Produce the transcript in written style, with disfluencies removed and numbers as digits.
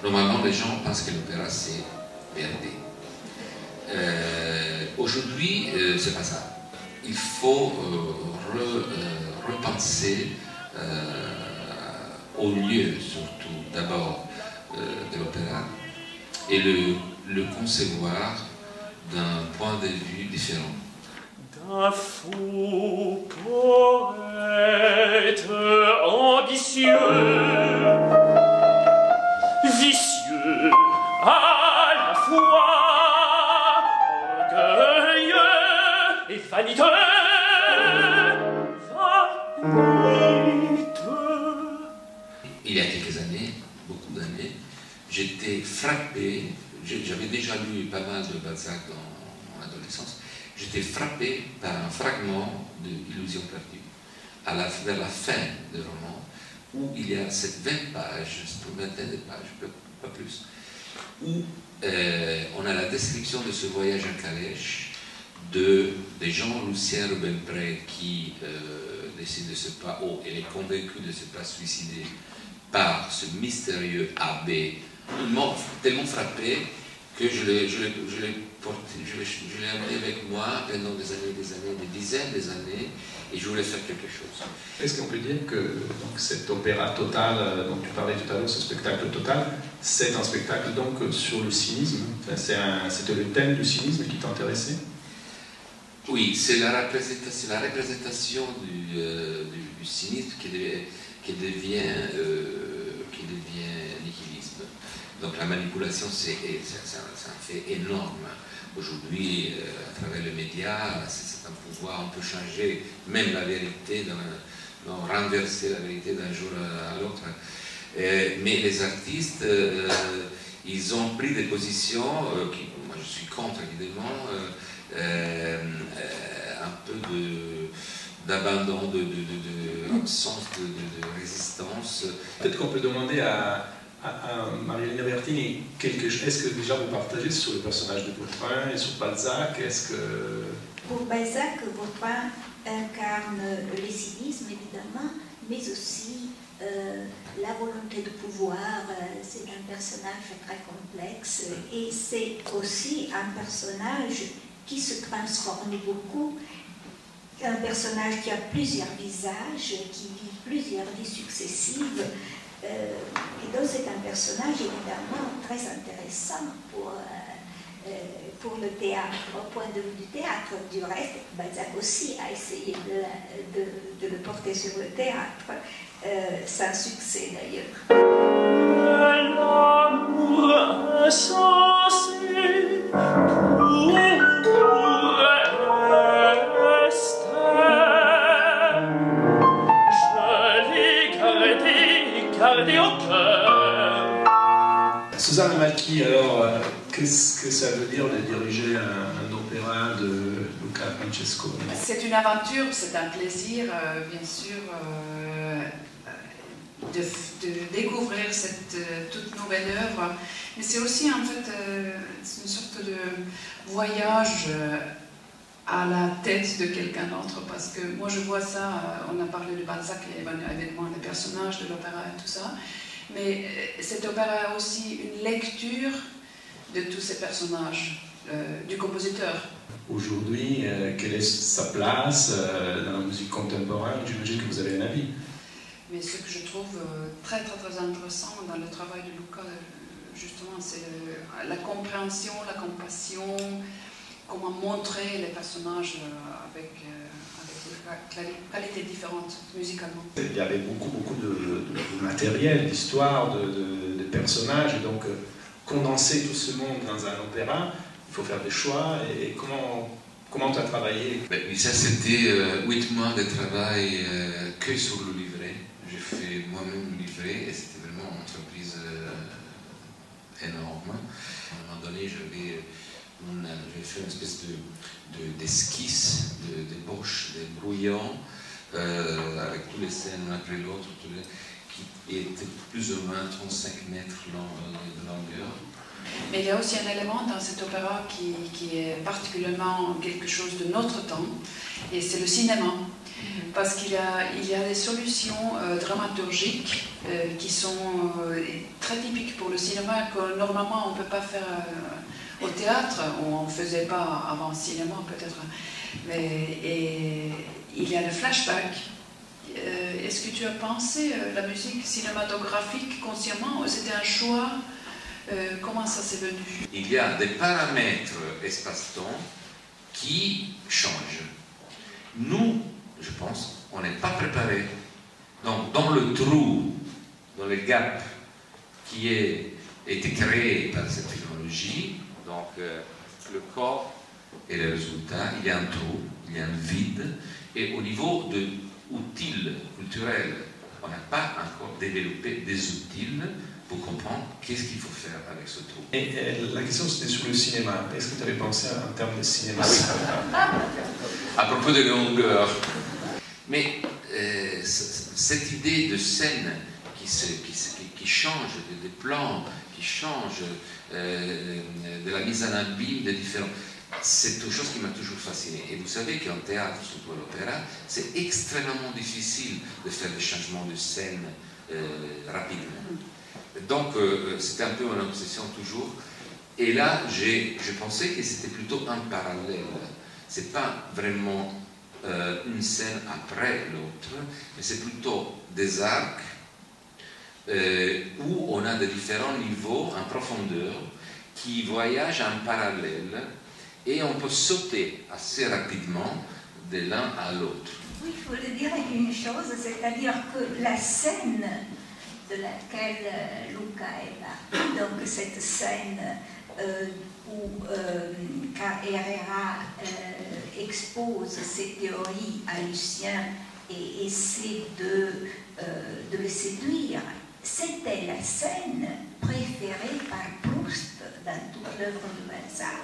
Normalement, les gens pensent que l'opéra, c'est Verdi. Aujourd'hui, c'est pas ça. Il faut repenser au lieu, surtout, d'abord, de l'opéra, et le concevoir d'un point de vue différent. D'un fou poète ambitieux, vicieux à la fois, orgueilleux et vaniteux, Il y a quelques années, beaucoup d'années, j'étais frappé, j'avais déjà lu pas mal de Balzac dans mon adolescence, j'étais frappé par un fragment de Illusion perdue, vers la fin du roman, où il y a cette 20 pages, cette vingtaine de pages, pas plus, où on a la description de ce voyage en calèche de Jean-Lucien Rubempré qui décide de se pas, elle est convaincue de ne se pas suicider par ce mystérieux abbé. Il m'a tellement frappé que je l'ai amené avec moi pendant des années, des dizaines d'années, et je voulais faire quelque chose. Est-ce qu'on peut dire que donc, cet opéra total dont tu parlais tout à l'heure, ce spectacle total, c'est un spectacle donc sur le cynisme? C'était le thème du cynisme qui t'intéressait? Oui, c'est la représentation du cynisme qui devient nihilisme. Donc la manipulation, c'est un fait énorme. Aujourd'hui, à travers les médias, c'est un pouvoir, on peut changer même la vérité, renverser la vérité d'un jour à l'autre. Mais les artistes, ils ont pris des positions, moi je suis contre évidemment, un peu d'abandon, d'absence de résistance. Peut-être qu'on peut demander à Marielena Bertini quelque chose. Est-ce que déjà vous partagez sur le personnage de Vautrin et sur Balzac? Pour Balzac, Vautrin incarne le cynisme évidemment, mais aussi la volonté de pouvoir. C'est un personnage très complexe et c'est aussi un personnage qui se transforme beaucoup, un personnage qui a plusieurs visages, qui vit plusieurs vies successives, et donc c'est un personnage évidemment très intéressant pour le théâtre, au point de vue du théâtre. Du reste, Balzac aussi a essayé de le porter sur le théâtre, sans succès d'ailleurs. L'amour insensé Susanna Malchi, alors, qu'est-ce que ça veut dire de diriger un opéra de Luca Francesconi? C'est une aventure, c'est un plaisir, bien sûr, de découvrir cette toute nouvelle œuvre, mais c'est aussi en fait une sorte de voyage à la tête de quelqu'un d'autre, parce que moi je vois ça, on a parlé de Balzac, évidemment des personnages de l'opéra et tout ça, mais cet opéra a aussi une lecture de tous ces personnages, du compositeur. Aujourd'hui, quelle est sa place dans la musique contemporaine? J'imagine que vous avez un avis. Mais ce que je trouve très intéressant dans le travail de Luca, justement, c'est la compréhension, la compassion, comment montrer les personnages avec des qualités différentes musicalement. Il y avait beaucoup de matériel, d'histoire, de personnages, et donc condenser tout ce monde dans un opéra, il faut faire des choix. Et comment tu as travaillé? Ça c'était 8 mois de travail que sur le livret. J'ai fait moi-même le livret et c'était vraiment une entreprise énorme. À un moment donné, j'avais fait une espèce d'esquisse, d'ébauche, de brouillon, avec tous les scènes l'un après l'autre, qui étaient plus ou moins 35 mètres de longueur. Mais il y a aussi un élément dans cet opéra qui est particulièrement quelque chose de notre temps, et c'est le cinéma. parce qu'il y a des solutions dramaturgiques qui sont très typiques pour le cinéma, que normalement on ne peut pas faire au théâtre, ou on ne faisait pas avant le cinéma peut-être. Et il y a le flashback. Est-ce que tu as pensé la musique cinématographique consciemment, ou c'était un choix? Comment ça s'est venu? Il y a des paramètres espace-temps qui changent. Nous, je pense, on n'est pas préparés. Donc, dans le trou, dans le gap qui a été créé par cette technologie, donc le corps et le résultat, il y a un trou, il y a un vide, et au niveau de outils culturels, on n'a pas encore développé des outils pour comprendre qu'est-ce qu'il faut faire avec ce trou. Et la question c'était sur le cinéma. Est-ce que tu avais pensé en termes de cinéma? À propos de longueur. Mais cette idée de scène qui change, de plans, qui change, de la mise en abîme des différents... C'est une chose qui m'a toujours fasciné. Et vous savez qu'en théâtre, surtout à l'opéra, c'est extrêmement difficile de faire des changements de scène rapidement. Donc, c'était un peu mon obsession toujours. Et là, je pensais que c'était plutôt un parallèle. C'est pas vraiment une scène après l'autre, mais c'est plutôt des arcs où on a des différents niveaux en profondeur qui voyagent en parallèle et on peut sauter assez rapidement de l'un à l'autre. Oui, je voulais dire une chose, c'est-à-dire que la scène de laquelle Luca est là, donc cette scène où Herrera expose ses théories à Lucien et essaie de le séduire, c'était la scène préférée par Proust dans toute l'œuvre de Balzac.